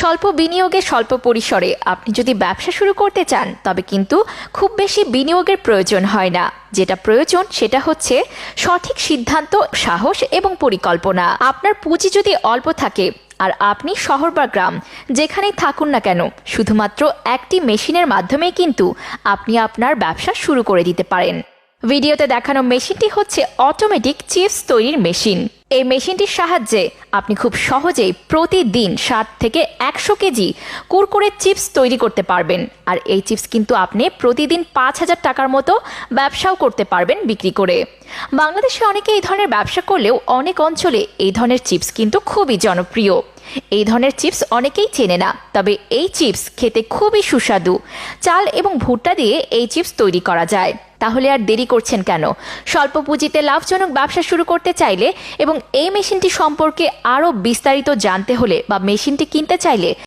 স্বল্প বিনিয়োগে স্বল্প পরিসরে আপনি যদি ব্যবসা শুরু করতে চান তবে কিন্তু খুব বেশি বিনিয়োগের প্রয়োজন হয় না। যেটা প্রয়োজন সেটা হচ্ছে সঠিক সিদ্ধান্ত, সাহস এবং পরিকল্পনা। আপনার পুঁজি যদি অল্প থাকে আর আপনি শহর বা গ্রাম যেখানেই থাকুন না কেন, শুধুমাত্র একটি মেশিনের মাধ্যমেই কিন্তু আপনি আপনার ব্যবসা শুরু করে দিতে পারেন। ভিডিওতে দেখানো মেশিনটি হচ্ছে অটোমেটিক চিপস তৈরির মেশিন। এই মেশিনটির সাহায্যে আপনি খুব সহজেই প্রতিদিন 60 থেকে 100 কেজি কুরকুরে চিপস তৈরি করতে পারবেন। আর এই চিপস কিন্তু আপনি প্রতিদিন 5,000 টাকার মতো ব্যবসাও করতে পারবেন বিক্রি করে। বাংলাদেশে অনেকে এই ধরনের ব্যবসা করলেও অনেক অঞ্চলে এই ধরনের চিপস কিন্তু খুবই জনপ্রিয়। এই ধরনের চিপস অনেকেই চেনে না, তবে এই চিপস খেতে খুবই সুস্বাদু। চাল এবং ভুট্টা দিয়ে এই চিপস তৈরি করা যায়। তাহলে আর দেরি করছেন কেন? স্বল্প পুঁজিতে লাভজনক ব্যবসা শুরু করতে চাইলে এবং এই মেশিনটি সম্পর্কে আরও বিস্তারিত জানতে হলে বা মেশিনটি কিনতে চাইলে